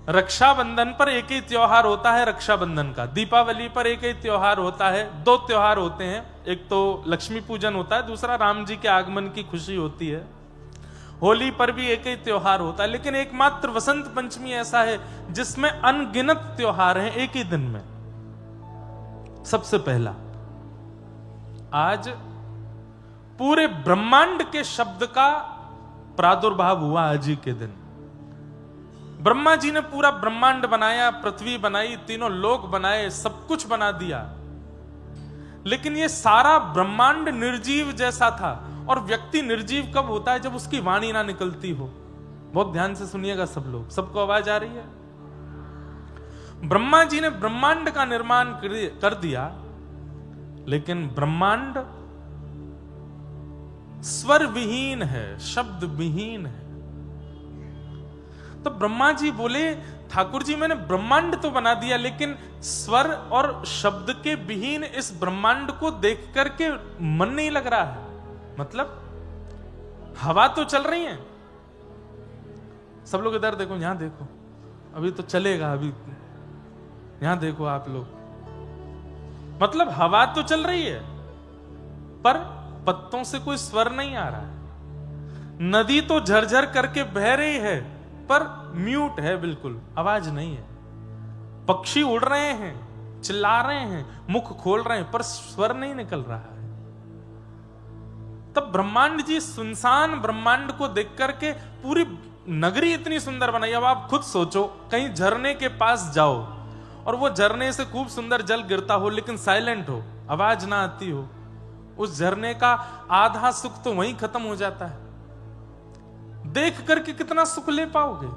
रक्षाबंधन पर एक ही त्योहार होता है रक्षाबंधन का, दीपावली पर एक ही त्योहार होता है, दो त्योहार होते हैं, एक तो लक्ष्मी पूजन होता है, दूसरा राम जी के आगमन की खुशी होती है। होली पर भी एक ही त्योहार होता है, लेकिन एकमात्र वसंत पंचमी ऐसा है जिसमें अनगिनत त्योहार हैं एक ही दिन में। सबसे पहला, आज पूरे ब्रह्मांड के शब्द का प्रादुर्भाव हुआ आज ही के दिन। ब्रह्मा जी ने पूरा ब्रह्मांड बनाया, पृथ्वी बनाई, तीनों लोक बनाए, सब कुछ बना दिया, लेकिन ये सारा ब्रह्मांड निर्जीव जैसा था। और व्यक्ति निर्जीव कब होता है? जब उसकी वाणी ना निकलती हो। बहुत ध्यान से सुनिएगा सब लोग, सबको आवाज आ रही है? ब्रह्मा जी ने ब्रह्मांड का निर्माण कर दिया, लेकिन ब्रह्मांड स्वर विहीन है, शब्द विहीन है। तो ब्रह्मा जी बोले, ठाकुर जी मैंने ब्रह्मांड तो बना दिया, लेकिन स्वर और शब्द के विहीन इस ब्रह्मांड को देख करके मन नहीं लग रहा है। मतलब हवा तो चल रही है, सब लोग इधर देखो, यहां देखो, अभी तो चलेगा, अभी यहां देखो आप लोग, मतलब हवा तो चल रही है पर पत्तों से कोई स्वर नहीं आ रहा है। नदी तो झरझर करके बह रही है पर म्यूट है, बिल्कुल आवाज नहीं है। पक्षी उड़ रहे हैं, चिल्ला रहे हैं, मुख खोल रहे हैं, पर स्वर नहीं निकल रहा है। तब ब्रह्मांड जी सुनसान ब्रह्मांड को देख करके पूरी नगरी इतनी सुंदर बनाई। अब आप खुद सोचो, कहीं झरने के पास जाओ और वो झरने से खूब सुंदर जल गिरता हो, लेकिन साइलेंट हो, आवाज ना आती हो, उस झरने का आधा सुख तो वहीं खत्म हो जाता है। देख करके कितना सुख ले पाओगे?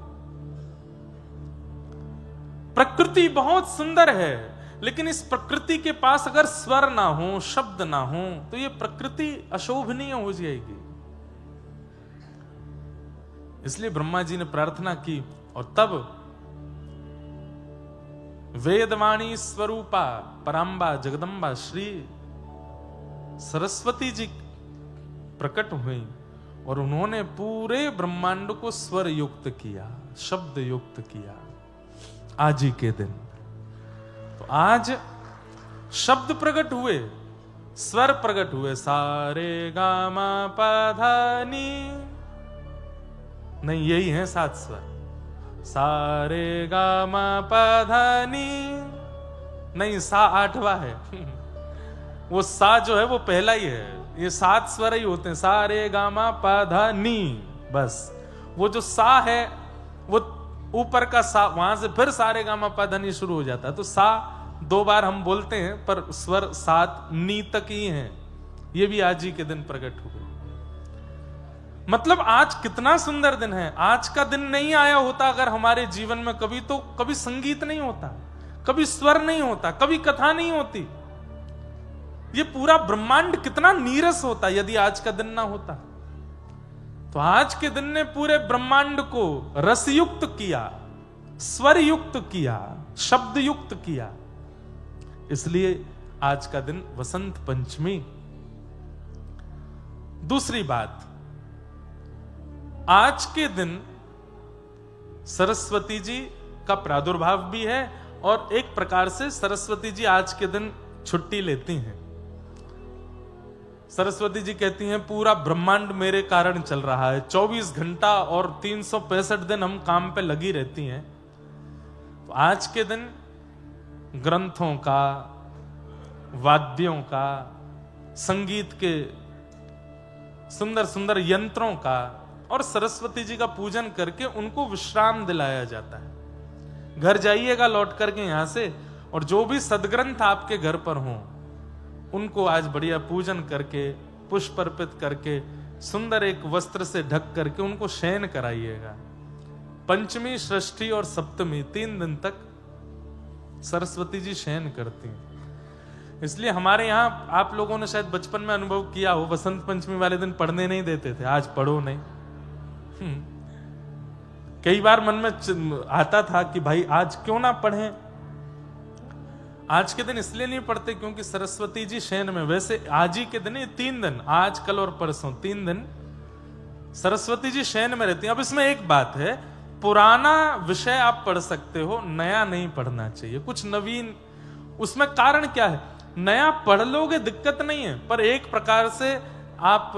प्रकृति बहुत सुंदर है, लेकिन इस प्रकृति के पास अगर स्वर ना हो, शब्द ना हो, तो ये प्रकृति अशोभनीय हो जाएगी। इसलिए ब्रह्मा जी ने प्रार्थना की, और तब वेदवाणी स्वरूपा परांबा जगदम्बा श्री सरस्वती जी प्रकट हुई और उन्होंने पूरे ब्रह्मांड को स्वर युक्त किया, शब्द युक्त किया आज ही के दिन। तो आज शब्द प्रकट हुए, स्वर प्रकट हुए, सारे गामा पाधानी, नहीं यही है 7 स्वर, सारे गामा पाधानी, नहीं सा 8वां है वो सा जो है वो पहला ही है, ये 7 स्वर ही होते हैं, सारे गामा पाधानी। बस वो जो सा है वो ऊपर का सा, वहां से फिर सारे गामा पाधानी शुरू हो जाता है। तो सा 2 बार हम बोलते हैं, पर स्वर 7 नी तक ही हैं। ये भी आज ही के दिन प्रकट हुए। मतलब आज कितना सुंदर दिन है। आज का दिन नहीं आया होता अगर हमारे जीवन में कभी, तो कभी संगीत नहीं होता, कभी स्वर नहीं होता, कभी कथा नहीं होती। ये पूरा ब्रह्मांड कितना नीरस होता यदि आज का दिन ना होता। तो आज के दिन ने पूरे ब्रह्मांड को रसयुक्त किया, स्वर युक्त किया, शब्द युक्त किया। इसलिए आज का दिन वसंत पंचमी। दूसरी बात, आज के दिन सरस्वती जी का प्रादुर्भाव भी है, और एक प्रकार से सरस्वती जी आज के दिन छुट्टी लेती हैं। सरस्वती जी कहती हैं पूरा ब्रह्मांड मेरे कारण चल रहा है, 24 घंटा और 365 दिन हम काम पे लगी रहती हैं। तो आज के दिन ग्रंथों का, वाद्यों का, संगीत के सुंदर सुंदर यंत्रों का और सरस्वती जी का पूजन करके उनको विश्राम दिलाया जाता है। घर जाइएगा लौट करके यहां से, और जो भी सदग्रंथ आपके घर पर हों उनको आज बढ़िया पूजन करके, पुष्प अर्पित करके, सुंदर एक वस्त्र से ढक करके उनको शयन कराइएगा। पंचमी, षष्ठी और सप्तमी 3 दिन तक सरस्वती जी शयन करती हैं। इसलिए हमारे यहां आप लोगों ने शायद बचपन में अनुभव किया हो, वसंत पंचमी वाले दिन पढ़ने नहीं देते थे, आज पढ़ो नहीं। कई बार मन में आता था कि भाई आज क्यों ना पढ़ें। आज के दिन इसलिए नहीं पढ़ते क्योंकि सरस्वती जी शयन में, वैसे आज ही के दिन, 3 दिन, आज कल और परसों 3 दिन सरस्वती जी शयन में रहती हैं। अब इसमें एक बात है पुराना विषय आप पढ़ सकते हो, नया नहीं पढ़ना चाहिए, कुछ नवीन। उसमें कारण क्या है? नया पढ़ लोगे दिक्कत नहीं है, पर एक प्रकार से आप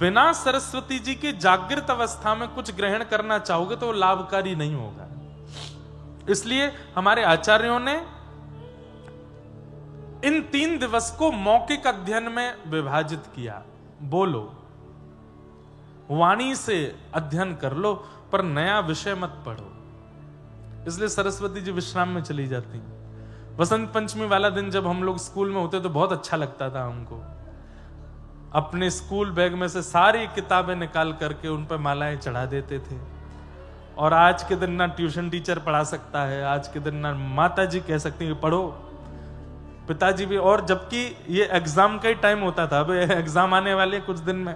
बिना सरस्वती जी के जागृत अवस्था में कुछ ग्रहण करना चाहोगे तो लाभकारी नहीं होगा। इसलिए हमारे आचार्यों ने इन 3 दिवस को मौखिक अध्ययन में विभाजित किया। बोलो, वाणी से अध्ययन कर लो, पर नया विषय मत पढ़ो। इसलिए सरस्वती जी विश्राम में चली जाती हैं। वसंत पंचमी वाला दिन जब हम लोग स्कूल में होते तो बहुत अच्छा लगता था हमको। अपने स्कूल बैग में से सारी किताबें निकाल करके उन पर मालाएं चढ़ा देते थे। और आज के दिन ना ट्यूशन टीचर पढ़ा सकता है, आज के दिन ना माता जी कह सकती है पढ़ो, पिताजी भी। और जबकि ये एग्जाम का ही टाइम होता था, अब एग्जाम आने वाले कुछ दिन में।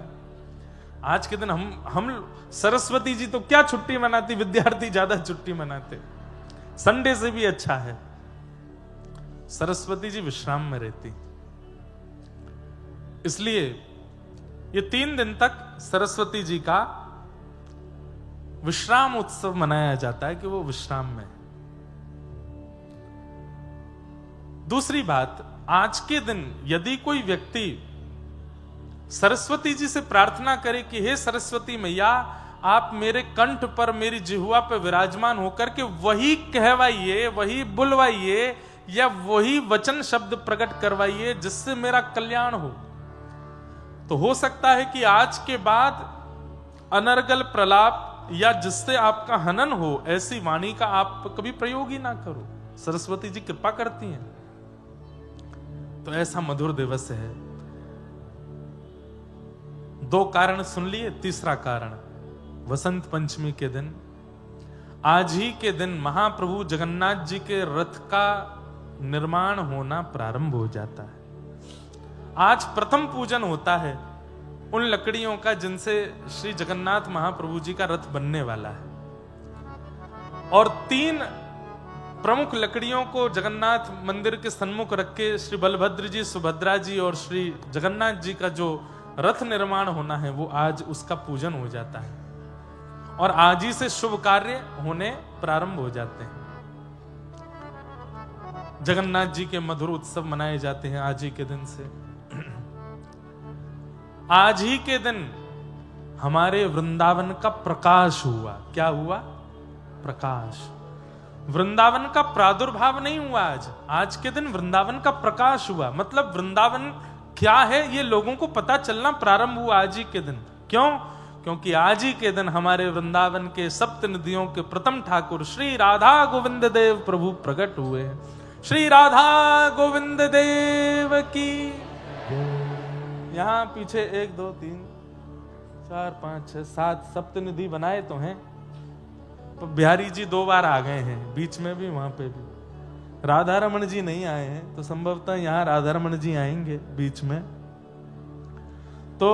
आज के दिन हम सरस्वती जी तो क्या छुट्टी मनाती, विद्यार्थी ज्यादा छुट्टी मनाते। संडे से भी अच्छा है, सरस्वती जी विश्राम में रहती। इसलिए ये 3 दिन तक सरस्वती जी का विश्राम उत्सव मनाया जाता है कि वो विश्राम में। दूसरी बात, आज के दिन यदि कोई व्यक्ति सरस्वती जी से प्रार्थना करे कि हे सरस्वती मैया, आप मेरे कंठ पर, मेरी जिह्वा पर विराजमान होकर के वही कहवाइए, वही बुलवाइए, या वही वचन शब्द प्रकट करवाइए जिससे मेरा कल्याण हो, तो हो सकता है कि आज के बाद अनर्गल प्रलाप या जिससे आपका हनन हो, ऐसी वाणी का आप कभी प्रयोग ही ना करो। सरस्वती जी कृपा करती हैं। तो ऐसा मधुर दिवस है। 2 कारण सुन लिए। तीसरा कारण, वसंत पंचमी के दिन, आज ही के दिन महाप्रभु जगन्नाथ जी के रथ का निर्माण होना प्रारंभ हो जाता है। आज प्रथम पूजन होता है उन लकड़ियों का जिनसे श्री जगन्नाथ महाप्रभु जी का रथ बनने वाला है। और 3 प्रमुख लकड़ियों को जगन्नाथ मंदिर के सन्मुख रख के श्री बलभद्र जी, सुभद्रा जी और श्री जगन्नाथ जी का जो रथ निर्माण होना है, वो आज उसका पूजन हो जाता है। और आज ही से शुभ कार्य होने प्रारंभ हो जाते हैं। जगन्नाथ जी के मधुर उत्सव मनाए जाते हैं आज ही के दिन से। आज ही के दिन हमारे वृंदावन का प्रकाश हुआ। क्या हुआ? प्रकाश। वृंदावन का प्रादुर्भाव नहीं हुआ आज के दिन वृंदावन का प्रकाश हुआ। मतलब वृंदावन क्या है ये लोगों को पता चलना प्रारंभ हुआ आज ही के दिन। क्यों? क्योंकि आज ही के दिन हमारे वृंदावन के सप्त नदियों के प्रथम ठाकुर श्री राधा गोविंद देव प्रभु प्रकट हुए। श्री राधा गोविंद देव की। यहां पीछे 1 2 3 4 5 6 7 सप्त नदी बनाए तो हैं, तो बिहारी जी 2 बार आ गए हैं, बीच में भी वहां पे भी राधा रमन जी नहीं आए हैं, तो संभवतः यहां राधा रमन जी आएंगे बीच में। तो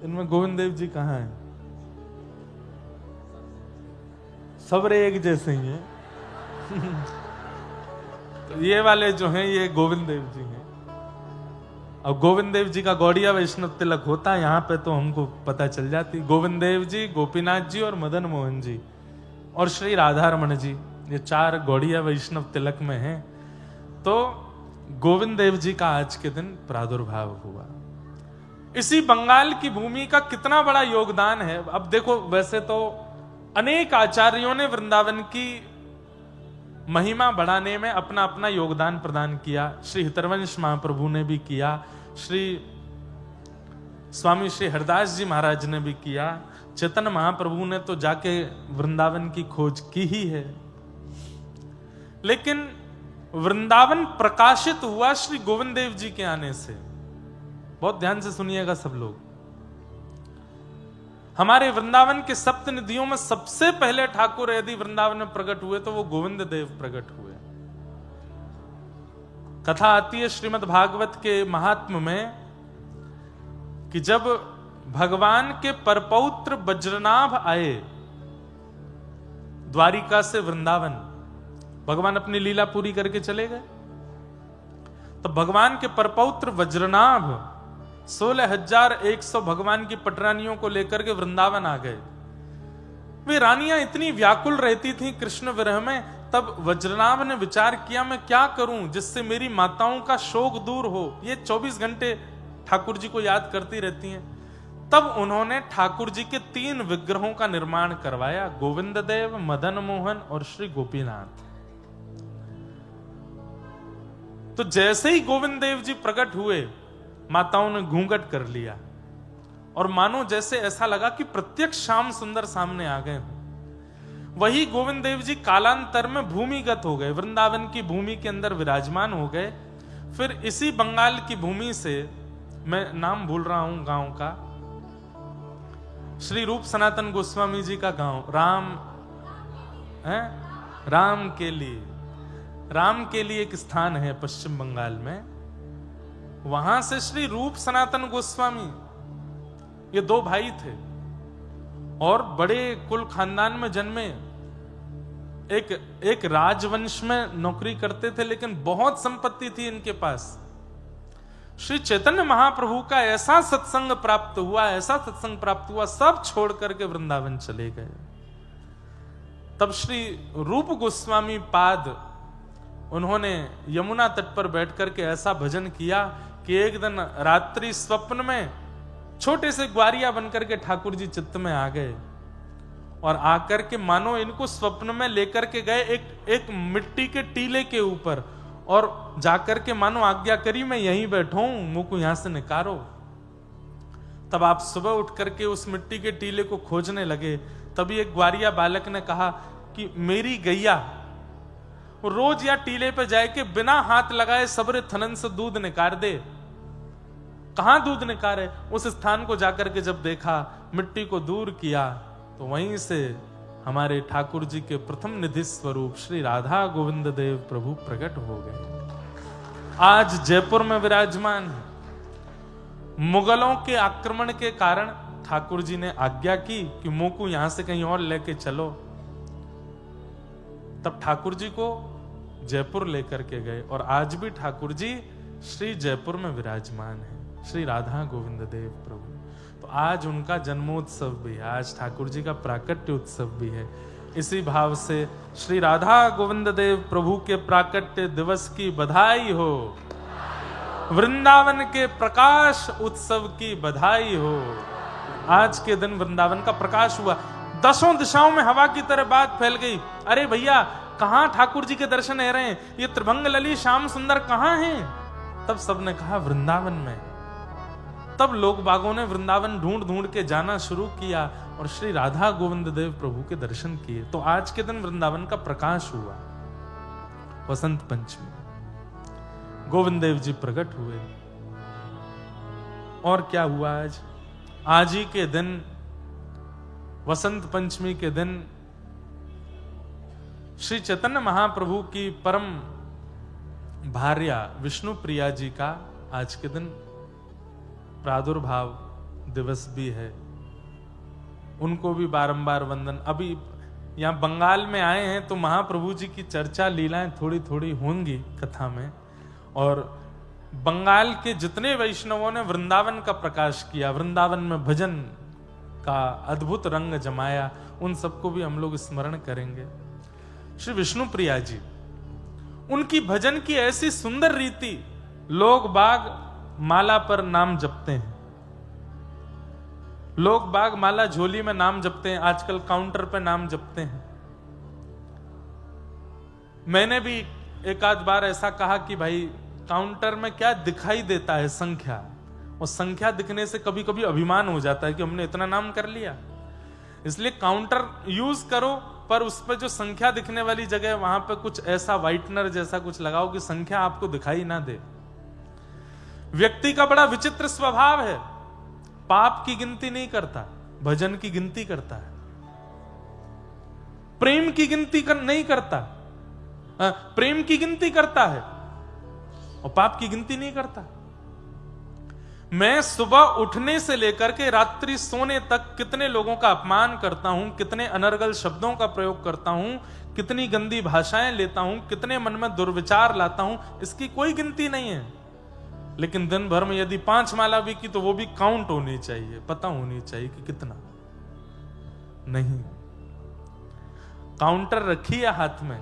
इनमें गोविंद देव जी कहाँ हैं? सबरे एक जैसे ही हैं। तो ये वाले जो हैं ये गोविंद देव जी हैं। और गोविंद देव जी का गौड़िया वैष्णव तिलक होता है यहाँ पे, तो हमको पता चल जाती। गोविंद देव जी, गोपीनाथ जी और मदन मोहन जी और श्री राधा रमन जी, ये 4 गौड़िया वैष्णव तिलक में हैं। तो गोविंद देव जी का आज के दिन प्रादुर्भाव हुआ। इसी बंगाल की भूमि का कितना बड़ा योगदान है। अब देखो, वैसे तो अनेक आचार्यों ने वृंदावन की महिमा बढ़ाने में अपना अपना योगदान प्रदान किया। श्री हितरवंश महाप्रभु ने भी किया, श्री स्वामी श्री हरदास जी महाराज ने भी किया, चैतन्य महाप्रभु ने तो जाके वृंदावन की खोज की ही है। लेकिन वृंदावन प्रकाशित हुआ श्री गोविंद देव जी के आने से। बहुत ध्यान से सुनिएगा सब लोग। हमारे वृंदावन के सप्त नदियों में सबसे पहले ठाकुर यदि वृंदावन में प्रकट हुए तो वो गोविंद देव प्रकट हुए। कथा आती है श्रीमद् भागवत के महात्म्य में कि जब भगवान के परपौत्र वज्रनाभ आए द्वारिका से वृंदावन, भगवान अपनी लीला पूरी करके चले गए, तो भगवान के परपौत्र वज्रनाभ 16,100 भगवान की पटरानियों को लेकर के वृंदावन आ गए। वे रानियां इतनी व्याकुल रहती थीं कृष्ण विरह में। तब वज्रनाभ ने विचार किया, मैं क्या करूं जिससे मेरी माताओं का शोक दूर हो। ये 24 घंटे ठाकुर जी को याद करती रहती हैं। तब उन्होंने ठाकुर जी के 3 विग्रहों का निर्माण करवाया, गोविंद देव, मदन मोहन और श्री गोपीनाथ। तो जैसे ही गोविंद देव जी प्रकट हुए, माताओं ने घूंघट कर लिया और मानो जैसे ऐसा लगा कि प्रत्यक्ष श्याम सुंदर सामने आ गए हों। वही गोविंद देव जी कालांतर में भूमिगत हो गए, वृंदावन की भूमि के अंदर विराजमान हो गए। फिर इसी बंगाल की भूमि से, मैं नाम भूल रहा हूं गांव का, श्री रूप सनातन गोस्वामी जी का गांव राम के लिए एक स्थान है पश्चिम बंगाल में। वहां से श्री रूप सनातन गोस्वामी, ये 2 भाई थे और बड़े कुल खानदान में जन्मे। एक राजवंश में नौकरी करते थे, लेकिन बहुत संपत्ति थी इनके पास। श्री चैतन्य महाप्रभु का ऐसा सत्संग प्राप्त हुआ, सब छोड़ करके वृंदावन चले गए। तब श्री रूप गोस्वामी पाद, उन्होंने यमुना तट पर बैठ करके ऐसा भजन किया कि एक दिन रात्रि स्वप्न में छोटे से ग्वारिया बनकर के ठाकुर जी चित्त में आ गए और आकर के मानो इनको स्वप्न में लेकर के गए एक मिट्टी के टीले के ऊपर, और जाकर के मानो आज्ञा करी, मैं यहीं बैठा हूं, मुंह को यहां से निकारो। तब आप सुबह उठ करके उस मिट्टी के टीले को खोजने लगे। तभी एक ग्वारिया बालक ने कहा कि मेरी गैया रोज या टीले पे जाए के बिना हाथ लगाए सबरे थनन से दूध निकाल दे। कहां दूध निकाले? उस स्थान को जाकर के जब देखा, मिट्टी को दूर किया, तो वहीं से हमारे ठाकुर जी के प्रथम निधि स्वरूप श्री राधा गोविंद देव प्रभु प्रकट हो गए। आज जयपुर में विराजमान है। मुगलों के आक्रमण के कारण ठाकुर जी ने आज्ञा की कि मोकू यहां से कहीं और लेके चलो। तब ठाकुर जी को जयपुर लेकर के गए और आज भी ठाकुर जी श्री जयपुर में विराजमान है, श्री राधा गोविंद देव प्रभु। तो आज उनका जन्मोत्सव भी है, आज ठाकुर जी का प्राकट्य उत्सव भी है। इसी भाव से श्री राधा गोविंद देव प्रभु के प्राकट्य दिवस की बधाई हो, वृंदावन के प्रकाश उत्सव की बधाई हो। आज के दिन वृंदावन का प्रकाश हुआ, 10 दिशाओं में हवा की तरह बात फैल गई। अरे भैया, कहां ठाकुर जी के दर्शन हो रहे हैं? ये त्रिभंग लली श्याम सुंदर कहां हैं? तब सबने कहा वृंदावन में। तब लोग बागों ने वृंदावन ढूंढ ढूंढ के जाना शुरू किया और श्री राधा गोविंद देव प्रभु के दर्शन किए। तो आज के दिन वृंदावन का प्रकाश हुआ। वसंत पंचमी, गोविंद देव जी प्रकट हुए। और क्या हुआ आज ही के दिन, वसंत पंचमी के दिन, श्री चैतन्य महाप्रभु की परम भार्या विष्णु प्रिया जी का आज के दिन प्रादुर्भाव दिवस भी है। उनको भी बारंबार वंदन। अभी यहां बंगाल में आए हैं तो महाप्रभु जी की चर्चा, लीलाएं थोड़ी थोड़ी होंगी कथा में। और बंगाल के जितने वैष्णवों ने वृंदावन का प्रकाश किया, वृंदावन में भजन का अद्भुत रंग जमाया, उन सबको भी हम लोग स्मरण करेंगे। श्री विष्णु प्रिया जी, उनकी भजन की ऐसी सुंदर रीति, लोग बाग माला पर नाम जपते हैं, लोग बाग माला झोली में नाम जपते हैं, आजकल काउंटर पे नाम जपते हैं। मैंने भी एक आध बार ऐसा कहा कि भाई काउंटर में क्या दिखाई देता है? संख्या। और संख्या दिखने से कभी कभी अभिमान हो जाता है कि हमने इतना नाम कर लिया। इसलिए काउंटर यूज करो, पर उस पर जो संख्या दिखने वाली जगह, वहां पे कुछ ऐसा व्हाइटनर जैसा कुछ लगाओ कि संख्या आपको दिखाई ना दे। व्यक्ति का बड़ा विचित्र स्वभाव है, पाप की गिनती नहीं करता, भजन की गिनती करता है। प्रेम की गिनती नहीं करता, प्रेम की गिनती करता है और पाप की गिनती नहीं करता। मैं सुबह उठने से लेकर के रात्रि सोने तक कितने लोगों का अपमान करता हूं, कितने अनर्गल शब्दों का प्रयोग करता हूं, कितनी गंदी भाषाएं लेता हूं, कितने मन में दुर्विचार लाता हूं, इसकी कोई गिनती नहीं है। लेकिन दिन भर में यदि 5 माला भी की तो वो भी काउंट होनी चाहिए, पता होनी चाहिए कि कितना। नहीं, काउंटर रखी है हाथ में,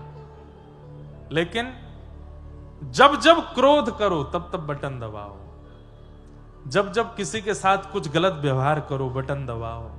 लेकिन जब जब क्रोध करो तब तब बटन दबाओ, जब जब किसी के साथ कुछ गलत व्यवहार करो बटन दबाओ,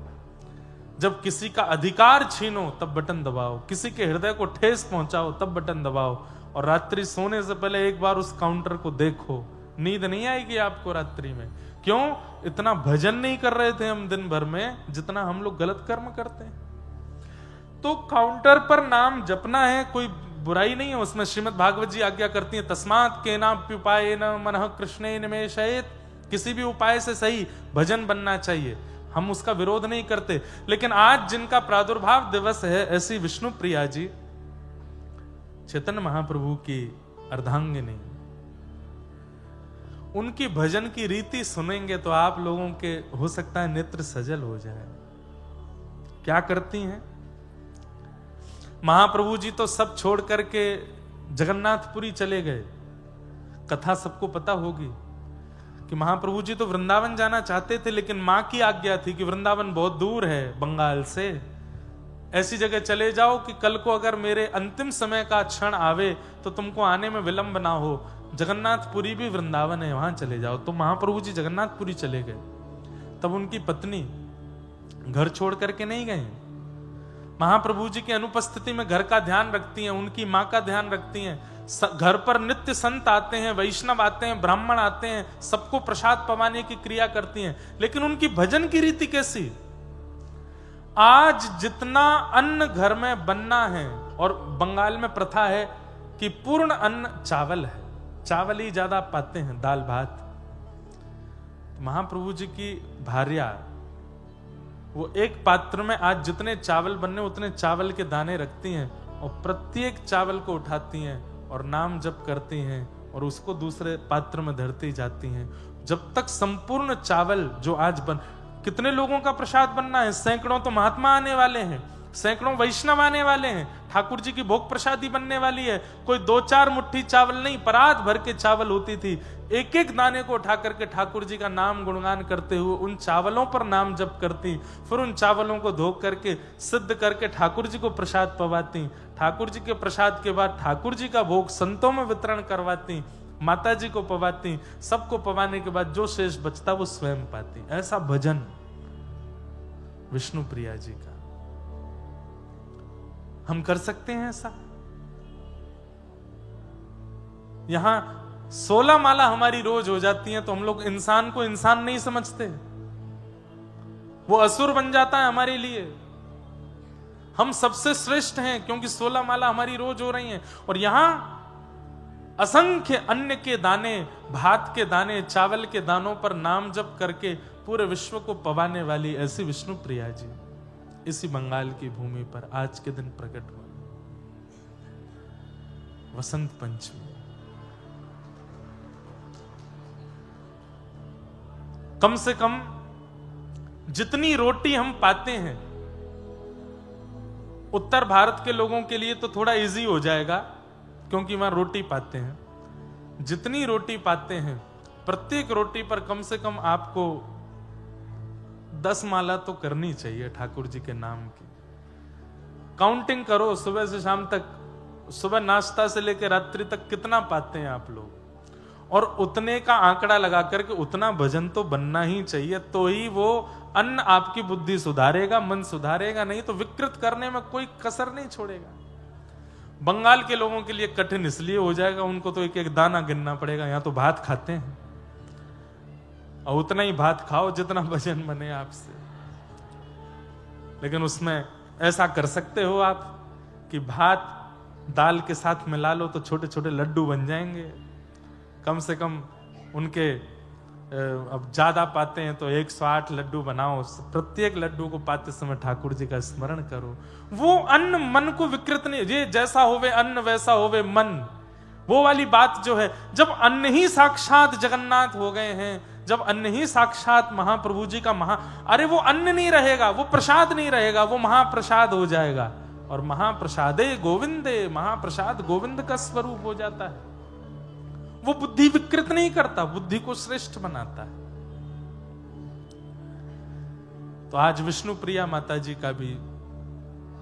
जब किसी का अधिकार छीनो तब बटन दबाओ, किसी के हृदय को ठेस पहुंचाओ तब बटन दबाओ, और रात्रि सोने से पहले एक बार उस काउंटर को देखो। नींद नहीं आएगी आपको रात्रि में। क्यों? इतना भजन नहीं कर रहे थे हम दिन भर में जितना हम लोग गलत कर्म करते हैं। तो काउंटर पर नाम जपना है, कोई बुराई नहीं है उसमें। श्रीमद् भागवत जी आज्ञा करती है, तस्मात् केनाप्युपायेन मनः कृष्णे निमेशयेत्। किसी भी उपाय से सही भजन बनना चाहिए, हम उसका विरोध नहीं करते। लेकिन आज जिनका प्रादुर्भाव दिवस है, ऐसी विष्णु प्रिया जी, चैतन्य महाप्रभु की अर्धांगिनी, उनकी भजन की रीति सुनेंगे तो आप लोगों के हो सकता है नेत्र सजल हो जाए। क्या करती हैं महाप्रभु जी? तो सब छोड़ करके जगन्नाथपुरी चले गए। कथा सबको पता होगी कि महाप्रभु जी तो वृंदावन जाना चाहते थे, लेकिन मां की आज्ञा थी कि वृंदावन बहुत दूर है बंगाल से, ऐसी जगह चले जाओ कि कल को अगर मेरे अंतिम समय का क्षण आवे तो तुमको आने में विलंब ना हो। जगन्नाथपुरी भी वृंदावन है, वहां चले जाओ। तो महाप्रभु जी जगन्नाथपुरी चले गए। तब उनकी पत्नी घर छोड़ करके नहीं गई, महाप्रभु जी की अनुपस्थिति में घर का ध्यान रखती हैं, उनकी मां का ध्यान रखती हैं। घर पर नित्य संत आते हैं, वैष्णव आते हैं, ब्राह्मण आते हैं, सबको प्रसाद पवाने की क्रिया करती हैं। लेकिन उनकी भजन की रीति कैसी? आज जितना अन्न घर में बनना है, और बंगाल में प्रथा है कि पूर्ण अन्न चावल है, चावल ही ज्यादा पाते हैं, दाल भात। महाप्रभु जी की भार्या वो एक पात्र में आज जितने चावल बनने उतने चावल के दाने रखती हैं, और प्रत्येक चावल को उठाती हैं और नाम जप करती हैं, और उसको दूसरे पात्र में धरती जाती हैं, जब तक संपूर्ण चावल जो आज बन। कितने लोगों का प्रसाद बनना है? सैकड़ों तो महात्मा आने वाले हैं, सैकड़ों वैष्णव आने वाले हैं, ठाकुर जी की भोग प्रसादी बनने वाली है। कोई 2-4 मुट्ठी चावल नहीं, परात भर के चावल होती थी। एक एक दाने को उठा करके ठाकुर जी का नाम गुणगान करते हुए उन चावलों पर नाम जप करती, फिर उन चावलों को धो करके सिद्ध करके ठाकुर जी को प्रसाद पवाती। ठाकुर जी के प्रसाद के बाद ठाकुर जी का भोग संतों में वितरण करवाती, माता जी को पवाती, सबको पवाने के बाद जो शेष बचता वो स्वयं पाती। ऐसा भजन विष्णु प्रिया जी का। हम कर सकते हैं ऐसा? यहां 16 माला हमारी रोज हो जाती हैं तो हम लोग इंसान को इंसान नहीं समझते, वो असुर बन जाता है हमारे लिए। हम सबसे श्रेष्ठ हैं क्योंकि 16 माला हमारी रोज हो रही हैं। और यहां असंख्य अन्न के दाने, भात के दाने, चावल के दानों पर नाम जप करके पूरे विश्व को पवाने वाली ऐसी विष्णु प्रिया जी इसी बंगाल की भूमि पर आज के दिन प्रकट हुआ। वसंत पंचमी। कम से कम जितनी रोटी हम पाते हैं, उत्तर भारत के लोगों के लिए तो थोड़ा इजी हो जाएगा क्योंकि वहां रोटी पाते हैं। जितनी रोटी पाते हैं, प्रत्येक रोटी पर कम से कम आपको 10 माला तो करनी चाहिए ठाकुर जी के नाम की। काउंटिंग करो सुबह से शाम तक, सुबह नाश्ता से लेकर रात्रि तक कितना पाते हैं आप लोग, और उतने का आंकड़ा लगा करके उतना भजन तो बनना ही चाहिए। तो ही वो अन्न आपकी बुद्धि सुधारेगा, मन सुधारेगा, नहीं तो विकृत करने में कोई कसर नहीं छोड़ेगा। बंगाल के लोगों के लिए कठिन इसलिए हो जाएगा, उनको तो एक एक दाना गिनना पड़ेगा। यहां तो भात खाते हैं और उतना ही भात खाओ जितना भजन बने आपसे। लेकिन उसमें ऐसा कर सकते हो आप कि भात दाल के साथ मिला लो तो छोटे छोटे लड्डू बन जाएंगे। कम से कम उनके अब ज्यादा पाते हैं तो 108 लड्डू बनाओ, प्रत्येक लड्डू को पाते समय ठाकुर जी का स्मरण करो। वो अन्न मन को विकृत नहीं, ये जैसा होवे अन्न वैसा होवे मन, वो वाली बात जो है। जब अन्न ही साक्षात जगन्नाथ हो गए हैं, जब अन्न ही साक्षात महाप्रभु जी का अरे वो अन्न नहीं रहेगा, वो प्रसाद नहीं रहेगा, वो महाप्रसाद हो जाएगा। और महाप्रसादे गोविंदे, महाप्रसाद गोविंद का स्वरूप हो जाता है। वो बुद्धि विकृत नहीं करता, बुद्धि को श्रेष्ठ बनाता है। तो आज विष्णु प्रिया माता जी का भी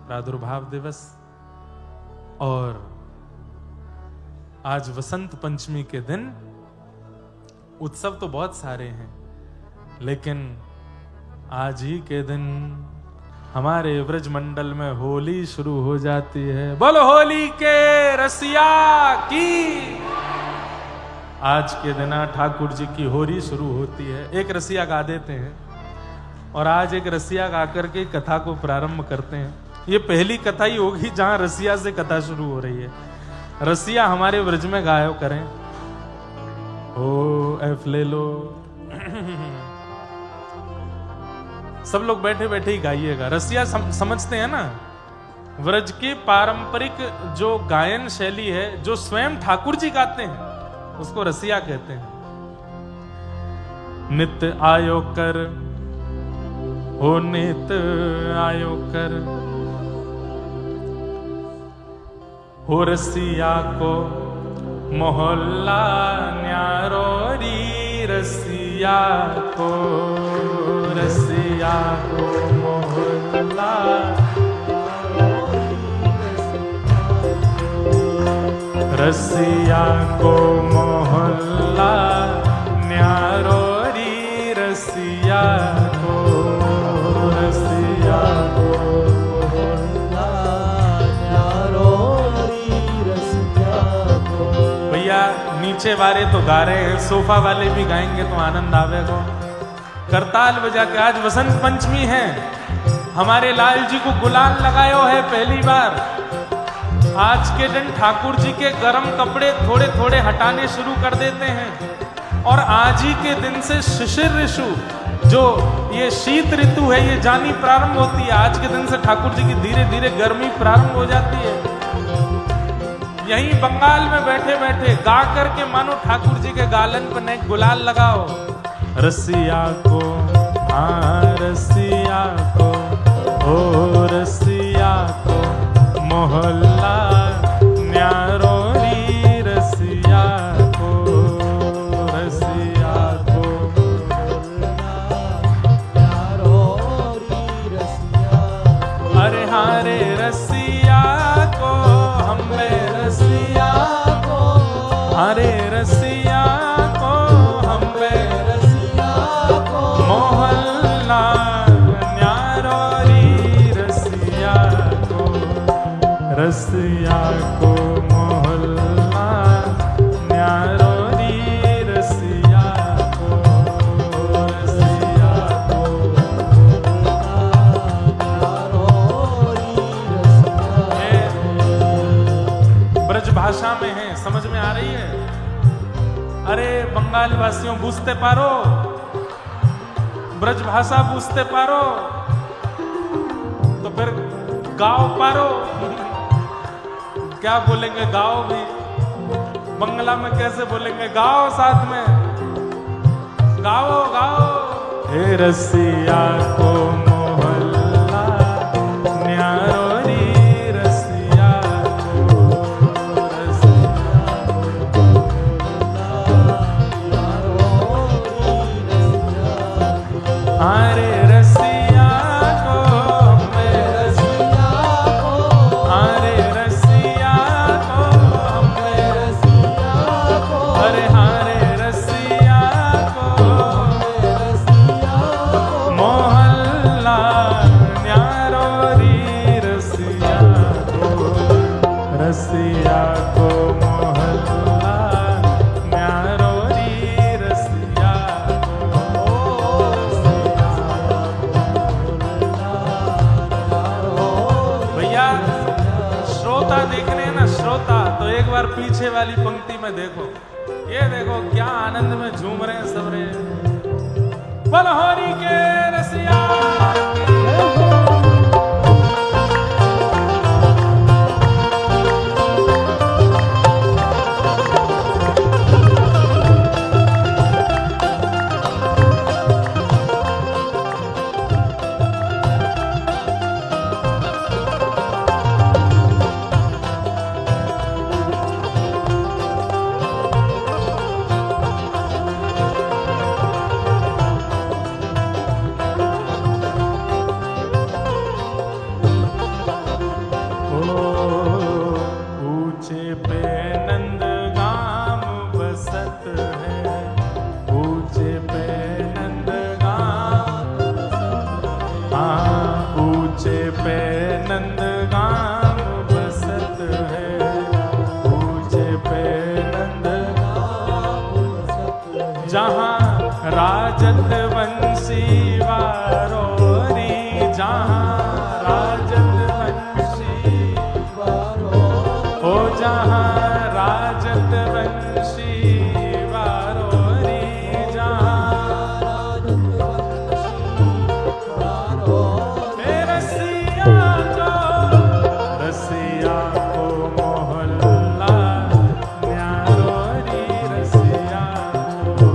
प्रादुर्भाव दिवस, और आज वसंत पंचमी के दिन उत्सव तो बहुत सारे हैं, लेकिन आज ही के दिन हमारे ब्रजमंडल में होली शुरू हो जाती है। बोलो होली के रसिया की। आज के दिन ठाकुर जी की होली शुरू होती है। एक रसिया गा देते हैं और आज एक रसिया गा करके कथा को प्रारंभ करते हैं। ये पहली कथा ही होगी जहां रसिया से कथा शुरू हो रही है। रसिया हमारे ब्रज में गायो करें। ओ एफ ले लो। सब लोग बैठे बैठे ही गाइएगा। रसिया समझते हैं ना, व्रज की पारंपरिक जो गायन शैली है, जो स्वयं ठाकुर जी गाते हैं, उसको रसिया कहते हैं। नित्य आयो कर, हो नित्य आयो कर, हो रसिया को मोहल्ला न्यारो री। रसिया को, रसिया को मोहल्ला, रसिया को मोहल्ला न्यारो री। रसिया को, रसिया को मोहल्ला न्यारो री। रसिया को। भैया नीचे वाले तो गा रहे हैं, सोफा वाले भी गाएंगे तो आनंद आवेगा। करताल बजा के आज वसंत पंचमी है। हमारे लाल जी को गुलाल लगायो है पहली बार। आज के दिन ठाकुर जी के गर्म कपड़े थोड़े थोड़े हटाने शुरू कर देते हैं और आज ही के दिन से शिशिर ऋतु, जो ये शीत ऋतु है, ये जानी प्रारंभ होती है। आज के दिन से ठाकुर जी की धीरे धीरे गर्मी प्रारंभ हो जाती है। यहीं बंगाल में बैठे बैठे गा करके मानो ठाकुर जी के गालन पर नए गुलाल लगाओ। रसिया को, हाँ रसिया को, ओ रसिया को मोहल्ला न्यारो री। रसिया को, रसिया को न्यारो री। रसिया को। अरे हारे रसिया को, हमें रसिया को, अरे रसिया को, हमें रसिया को मोहल्ला न्यारो री। रसिया को, रसिया को मोहल्ला न्यारो री। रसिया को, रसिया को न्यारो री। ब्रज भाषा में है, समझ में आ रही है? अरे बंगाल वासियों बूझते पारो, ब्रज भाषा बूझते पारो तो फिर गाओ पारो। क्या बोलेंगे? गाओ भी। बंगला में कैसे बोलेंगे? गाओ साथ में, गाओ गाओ। हे रसिया को मोहल्ला न्यारो री। रसिया को, रसिया को अरे रसिया को, हमें रसिया को, अरे रसिया को, हमें रसिया को, अरे हारे रसिया को, रसिया को मोहल्ला न्यारो री। रसिया को, रसिया को मोहल्ला न्यारो री। रसिया श्रोता देखने हैं ना, श्रोता तो एक बार पीछे वाली पंक्ति में देखो। ये देखो क्या आनंद में झूम रहे हैं सब रे। बलहोरी के रसिया। जहाँ राजत वंशी वारोरी, जहाँ रसिया को मोहल्ला न्यारोरी, रसिया को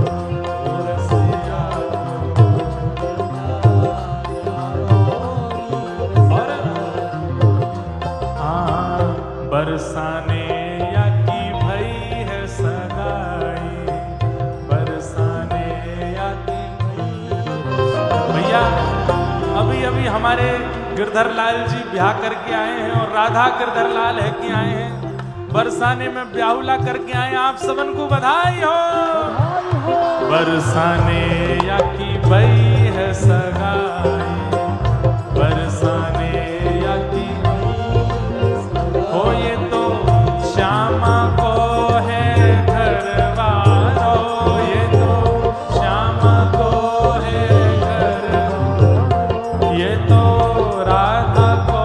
बरसाने या की भई है सगाई, बरसाने या की भैया अभी अभी हमारे गिरधर लाल जी ब्याह करके आए हैं और राधा गिरधर लाल है कि आए हैं, बरसाने में ब्याहुला करके आए, आप सबन को बधाई हो। बरसाने या की भई है सगाई, बरसाने या की हो, ये तो श्यामा को है घरवारो, ये तो श्यामा को है घर, ये तो राधा को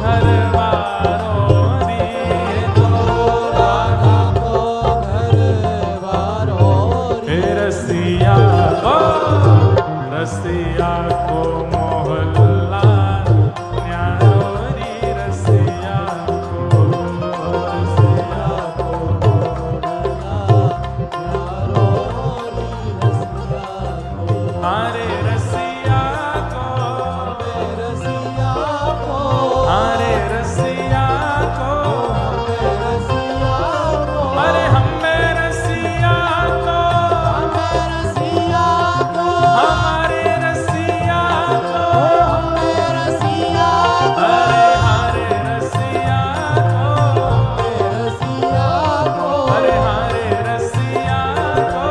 घरवारो री, ये तो राधा को घरवारो री, रसिया को मोहल्ला न्यारोरी, रसिया हरे रसिया को, हरे रसिया को, अरे हमें रसिया को, हमारे रसिया को, अरे हरे रसिया को, अरे हरे रसिया को,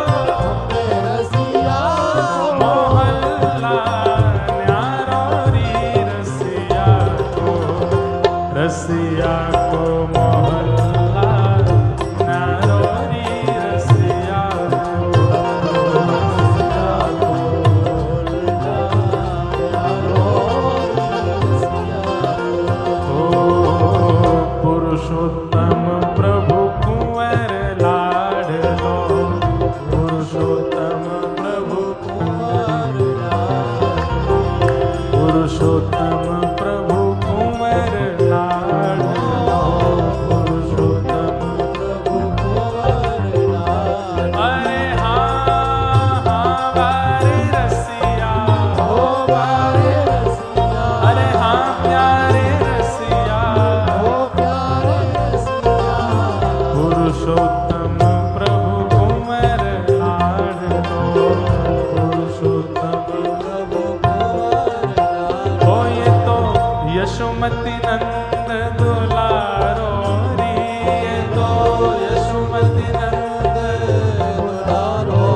मोहल्ला न्यारोरी, रसिया को मोहल्ला न्यारोरी, रसिया को पुरुषोत्तम प्रभु कुंवर लाडलो, पुरुषोत्तम प्रभु पुरुषोत्तम प्रभु कुंवर लाडलो, पुरुषोत्तम प्रभु कुंवर लाडलो, अरे हाँ बारे रसिया, हो बारे रसिया, अरे हाँ प्यारे रसिया, हो प्यारे रसिया, पुरुषोत्तम प्रभु कुंवर लाडलो, पुरुषोत्तम प्रभु हो, ये तो यशोमती नंद दुलारो री, ये तो यशोमती नंद दुलारो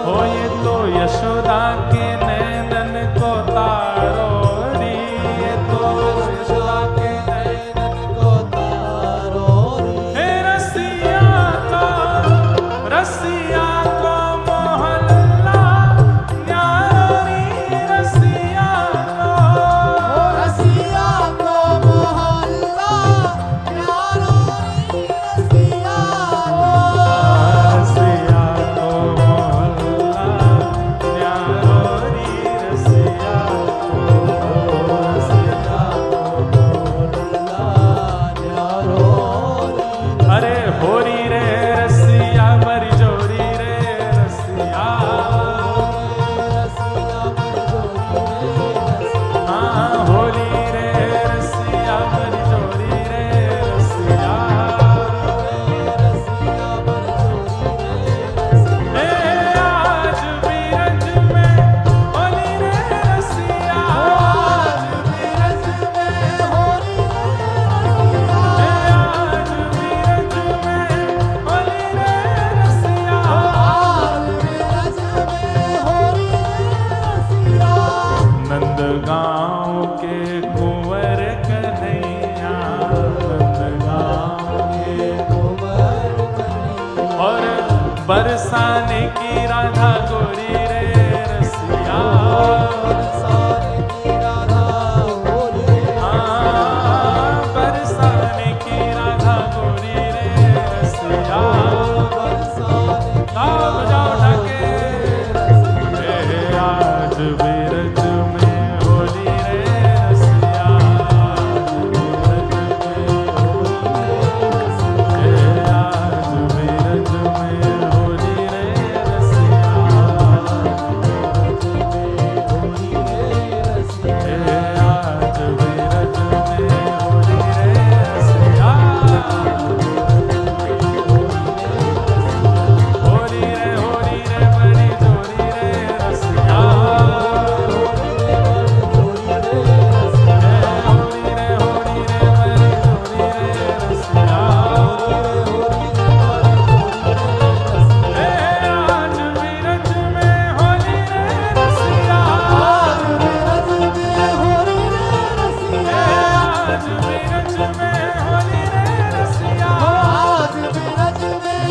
हो, ये तो यशोदा के नैनन को तारो री, ये तो यशोदा के नैनन को तारो री, हे रसिया को मोहल्ला न्यारोरी, रसिया को मोहल्ला न्यारोरी, रसिया को मोहल्ला न्यारोरी, रसिया अरे होरी रे रसिया मरी जोरी रे रसिया, हाँ होरी रे रसिया मरी जोरी रे रसिया, हे आज भी रंज में होली रे रसिया, आज भी रंज में होली रे रसिया, हे आज भी रंज में होली रे रसिया, आज भी रंज में होली रे रसिया, नंदगांव के कुंवर कन्हैया, नंदगांव के कुंवर कन्हैया, और बरसाने की राधा गोरी रे रसिया, बरसाने की राधा गोरी, हाँ बरसाने की राधा गोरी रे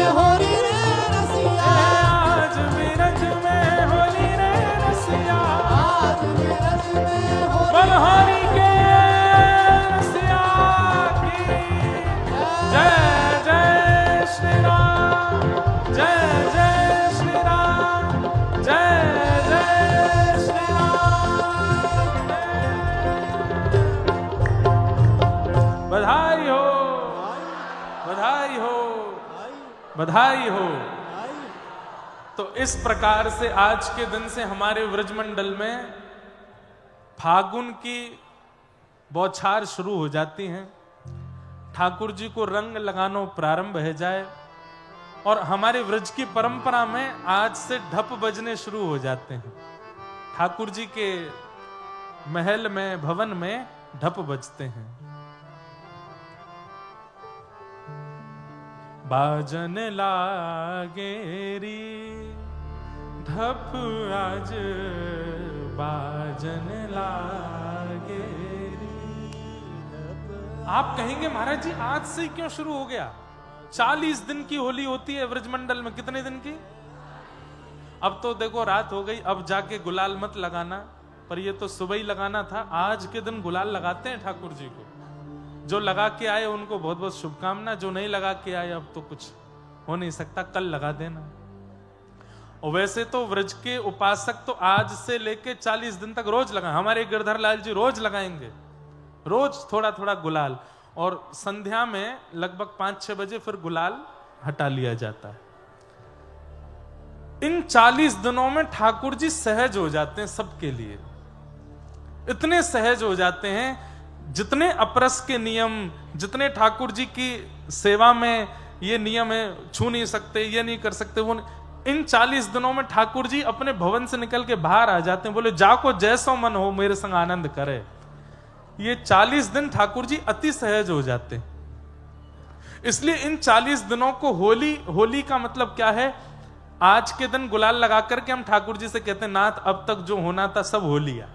होली रे रसिया, आज बीरज में होली रे रसिया, आज बीरज में होली बलहारी के रसिया की जय जय श्री राम, जय जय श्री राम, जय जय श्री राम। बधाई हो, बधाई हो, बधाई हो। तो इस प्रकार से आज के दिन से हमारे व्रजमंडल में फागुन की बौछार शुरू हो जाती हैं। ठाकुर जी को रंग लगाना प्रारंभ है जाए और हमारे व्रज की परंपरा में आज से ढप बजने शुरू हो जाते हैं। ठाकुर जी के महल में, भवन में ढप बजते हैं। बाजन लागेरी ढप आज बाजन लागेरी। आप कहेंगे महाराज जी आज से क्यों शुरू हो गया? 40 दिन की होली होती है व्रजमंडल में। कितने दिन की? अब तो देखो रात हो गई, अब जाके गुलाल मत लगाना, पर ये तो सुबह ही लगाना था। आज के दिन गुलाल लगाते हैं ठाकुर जी को। जो लगा के आए उनको बहुत बहुत शुभकामना, जो नहीं लगा के आए अब तो कुछ हो नहीं सकता, कल लगा देना। और वैसे तो व्रज के उपासक तो आज से लेके 40 दिन तक रोज लगा। हमारे गिरधर लाल जी रोज लगाएंगे, रोज थोड़ा थोड़ा गुलाल, और संध्या में लगभग 5-6 बजे फिर गुलाल हटा लिया जाता है। इन 40 दिनों में ठाकुर जी सहज हो जाते हैं सबके लिए। इतने सहज हो जाते हैं, जितने अपरस के नियम, जितने ठाकुर जी की सेवा में ये नियम है, छू नहीं सकते, ये नहीं कर सकते, वो नहीं। इन 40 दिनों में ठाकुर जी अपने भवन से निकल के बाहर आ जाते हैं। बोले जाको जैसो मन हो मेरे संग आनंद करे। ये 40 दिन ठाकुर जी अति सहज हो जाते हैं। इसलिए इन 40 दिनों को होली का मतलब क्या है? आज के दिन गुलाल लगा करके हम ठाकुर जी से कहते हैं नाथ अब तक जो होना था सब हो लिया,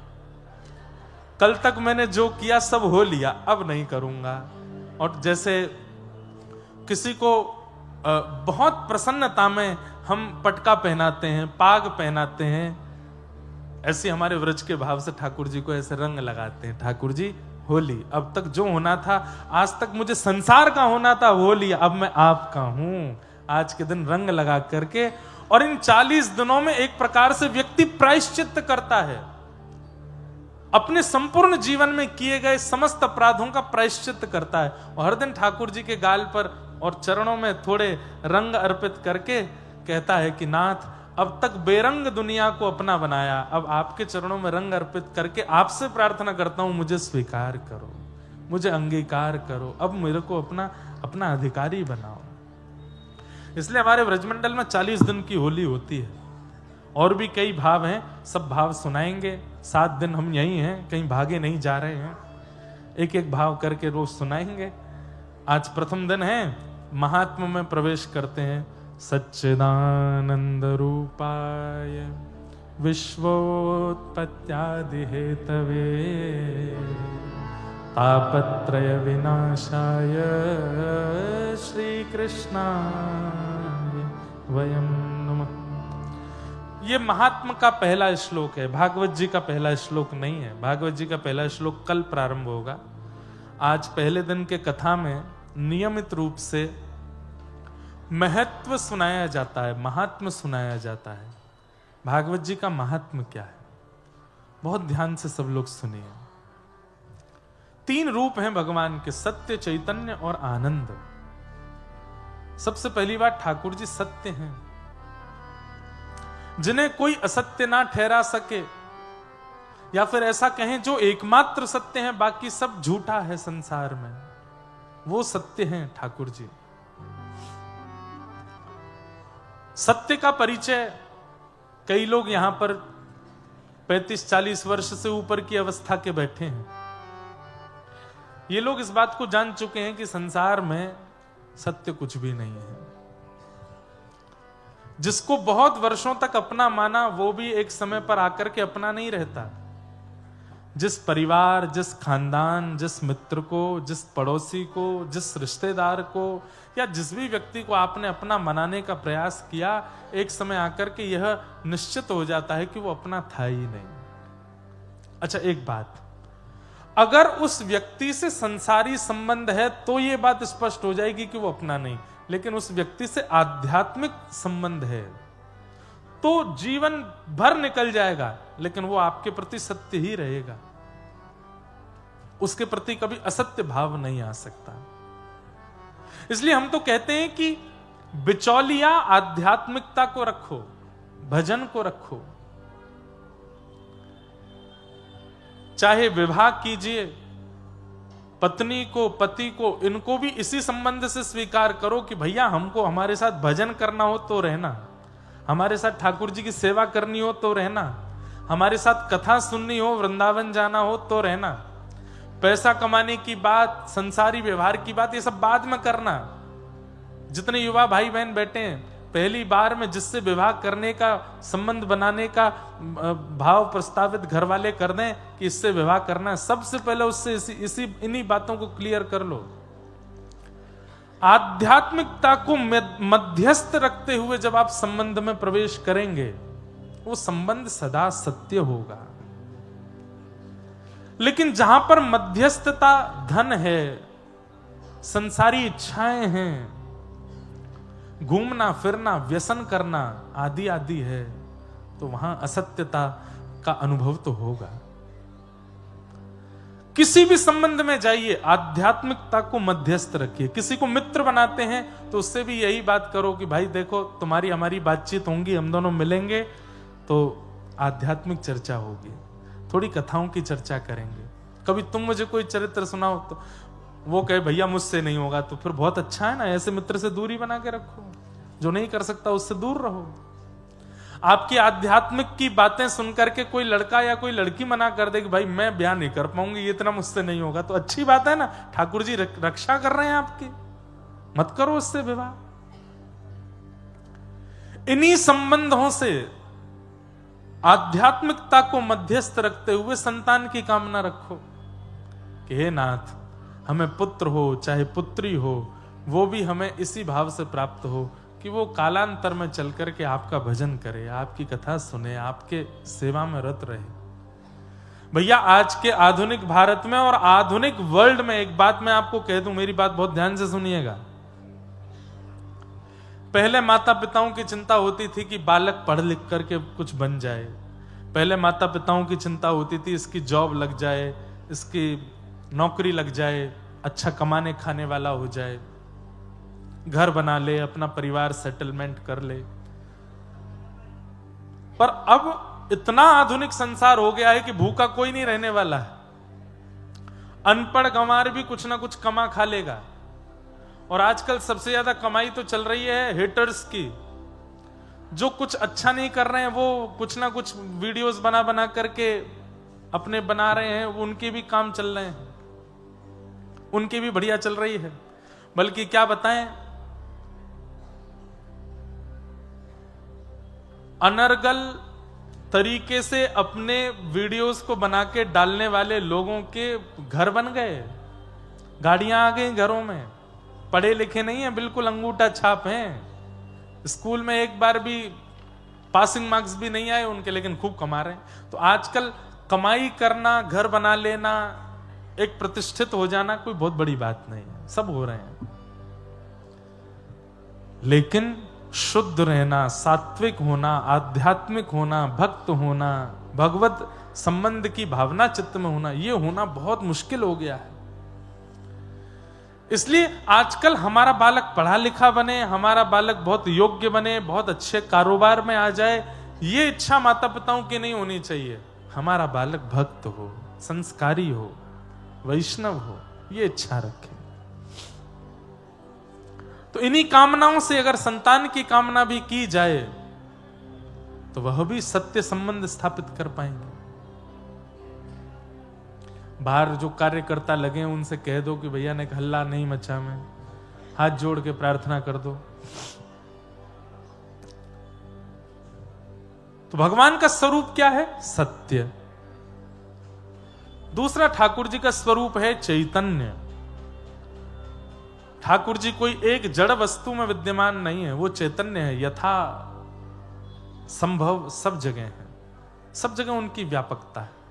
कल तक मैंने जो किया सब हो लिया, अब नहीं करूंगा। और जैसे किसी को बहुत प्रसन्नता में हम पटका पहनाते हैं, पाग पहनाते हैं, ऐसे हमारे व्रज के भाव से ठाकुर जी को ऐसे रंग लगाते हैं। ठाकुर जी होली, अब तक जो होना था, आज तक मुझे संसार का होना था वो लिया, अब मैं आपका हूं। आज के दिन रंग लगा करके, और इन 40 दिनों में एक प्रकार से व्यक्ति प्रायश्चित्त करता है। अपने संपूर्ण जीवन में किए गए समस्त अपराधों का प्रायश्चित्त करता है। और हर दिन ठाकुर जी के गाल पर और चरणों में थोड़े रंग अर्पित करके कहता है कि नाथ अब तक बेरंग दुनिया को अपना बनाया, अब आपके चरणों में रंग अर्पित करके आपसे प्रार्थना करता हूं, मुझे स्वीकार करो, मुझे अंगीकार करो, अब मेरे को अपना अधिकारी बनाओ। इसलिए हमारे व्रजमंडल में 40 दिन की होली होती है। और भी कई भाव हैं, सब भाव सुनाएंगे। 7 दिन हम यही हैं, कहीं भागे नहीं जा रहे हैं, एक एक भाव करके रोज सुनाएंगे। आज प्रथम दिन है, महात्म में प्रवेश करते हैं। सच्चिदानंद रूपाय विश्वोत्पत्त्यादि हेतवे तापत्रय विनाशाय श्री कृष्णाय वयं नमः। ये महात्म का पहला श्लोक है, भागवत जी का पहला श्लोक नहीं है। भागवत जी का पहला श्लोक कल प्रारंभ होगा। आज पहले दिन के कथा में नियमित रूप से महत्व सुनाया जाता है, महात्म सुनाया जाता है। भागवत जी का महात्म क्या है, बहुत ध्यान से सब लोग सुनिए। 3 रूप हैं भगवान के, सत्य, चैतन्य और आनंद। सबसे पहली बात, ठाकुर जी सत्य हैं, जिन्हें कोई असत्य ना ठहरा सके, या फिर ऐसा कहें जो एकमात्र सत्य है, बाकी सब झूठा है संसार में, वो सत्य हैं ठाकुर जी। सत्य का परिचय कई लोग यहां पर 35-40 वर्ष से ऊपर की अवस्था के बैठे हैं। ये लोग इस बात को जान चुके हैं कि संसार में सत्य कुछ भी नहीं है। जिसको बहुत वर्षों तक अपना माना, वो भी एक समय पर आकर के अपना नहीं रहता। जिस परिवार, जिस खानदान, जिस मित्र को, जिस पड़ोसी को, जिस रिश्तेदार को या जिस भी व्यक्ति को आपने अपना मनाने का प्रयास किया, एक समय आकर के यह निश्चित हो जाता है कि वो अपना था ही नहीं। अच्छा, एक बात, अगर उस व्यक्ति से संसारी संबंध है तो यह बात स्पष्ट हो जाएगी कि वो अपना नहीं, लेकिन उस व्यक्ति से आध्यात्मिक संबंध है तो जीवन भर निकल जाएगा, लेकिन वो आपके प्रति सत्य ही रहेगा, उसके प्रति कभी असत्य भाव नहीं आ सकता। इसलिए हम तो कहते हैं कि बिचौलिया आध्यात्मिकता को रखो, भजन को रखो, चाहे विवाह कीजिए, पत्नी को, पति को, इनको भी इसी संबंध से स्वीकार करो कि भैया हमको हमारे साथ भजन करना हो तो रहना, हमारे साथ ठाकुर जी की सेवा करनी हो तो रहना, हमारे साथ कथा सुननी हो, वृंदावन जाना हो तो रहना, पैसा कमाने की बात, संसारी व्यवहार की बात, ये सब बाद में करना। जितने युवा भाई बहन बैठे हैं, पहली बार में जिससे विवाह करने का, संबंध बनाने का भाव प्रस्तावित घर वाले कर दें कि इससे विवाह करना है, सबसे पहले उससे इन्हीं बातों को क्लियर कर लो। आध्यात्मिकता को मध्यस्थ रखते हुए जब आप संबंध में प्रवेश करेंगे, वो संबंध सदा सत्य होगा। लेकिन जहां पर मध्यस्थता धन है, संसारी इच्छाएं हैं, घूमना फिरना, व्यसन करना आदि आदि है, तो वहां असत्यता का अनुभव तो होगा। किसी भी संबंध में जाइए, आध्यात्मिकता को मध्यस्थ रखिए। किसी को मित्र बनाते हैं तो उससे भी यही बात करो कि भाई देखो, तुम्हारी हमारी बातचीत होंगी, हम दोनों मिलेंगे तो आध्यात्मिक चर्चा होगी, थोड़ी कथाओं की चर्चा करेंगे। कभी तुम मुझे कोई चरित्र सुनाओ तो वो कहे भैया मुझसे नहीं होगा, तो फिर बहुत अच्छा है ना, ऐसे मित्र से दूरी बना के रखो, जो नहीं कर सकता उससे दूर रहो। आपकी आध्यात्मिक की बातें सुनकर के कोई लड़का या कोई लड़की मना कर दे कि भाई मैं ब्याह नहीं कर पाऊंगी, ये इतना मुझसे नहीं होगा, तो अच्छी बात है ना, ठाकुर जी रक्षा कर रहे हैं आपकी, मत करो उससे विवाह। इन्हीं संबंधों से आध्यात्मिकता को मध्यस्थ रखते हुए संतान की कामना रखो कि हे नाथ, हमें पुत्र हो चाहे पुत्री हो, वो भी हमें इसी भाव से प्राप्त हो कि वो कालांतर में चल करके आपका भजन करे, आपकी कथा सुने, आपके सेवा में रत रहे। भैया आज के आधुनिक भारत में और आधुनिक वर्ल्ड में एक बात मैं आपको कह दूं, मेरी बात बहुत ध्यान से सुनिएगा। पहले माता पिताओं की चिंता होती थी कि बालक पढ़ लिख करके कुछ बन जाए, पहले माता पिताओं की चिंता होती थी इसकी जॉब लग जाए, इसकी नौकरी लग जाए, अच्छा कमाने खाने वाला हो जाए, घर बना ले, अपना परिवार सेटलमेंट कर ले। पर अब इतना आधुनिक संसार हो गया है कि भूखा कोई नहीं रहने वाला है। अनपढ़ गंवार भी कुछ ना कुछ कमा खा लेगा। और आजकल सबसे ज्यादा कमाई तो चल रही है हेटर्स की, जो कुछ अच्छा नहीं कर रहे हैं वो कुछ ना कुछ वीडियोस बना बना करके अपने बना रहे हैं, उनके भी काम चल रहे हैं, उनकी भी बढ़िया चल रही है। बल्कि क्या बताएं, अनर्गल तरीके से अपने वीडियोस को बना के डालने वाले लोगों के घर बन गए, गाड़ियां आ गई घरों में, पढ़े लिखे नहीं है, बिल्कुल अंगूठा छाप हैं, स्कूल में एक बार भी पासिंग मार्क्स भी नहीं आए उनके, लेकिन खूब कमा रहे हैं। तो आजकल कमाई करना, घर बना लेना, एक प्रतिष्ठित हो जाना कोई बहुत बड़ी बात नहीं है, सब हो रहे हैं। लेकिन शुद्ध रहना, सात्विक होना, आध्यात्मिक होना, भक्त होना, भगवत संबंध की भावना चित्त में होना, यह होना बहुत मुश्किल हो गया है। इसलिए आजकल हमारा बालक पढ़ा लिखा बने, हमारा बालक बहुत योग्य बने, बहुत अच्छे कारोबार में आ जाए, ये इच्छा माता पिताओं की नहीं होनी चाहिए। हमारा बालक भक्त हो, संस्कारी हो, वैष्णव हो, ये इच्छा रखे। तो इन्हीं कामनाओं से अगर संतान की कामना भी की जाए तो वह भी सत्य संबंध स्थापित कर पाएंगे। बाहर जो कार्यकर्ता लगे उनसे कह दो कि भैया ने हल्ला नहीं मचा, में हाथ जोड़ के प्रार्थना कर दो। तो भगवान का स्वरूप क्या है? सत्य। दूसरा ठाकुर जी का स्वरूप है चैतन्य। ठाकुर जी कोई एक जड़ वस्तु में विद्यमान नहीं है, वो चैतन्य है, यथा संभव सब जगह है, सब जगह उनकी व्यापकता है।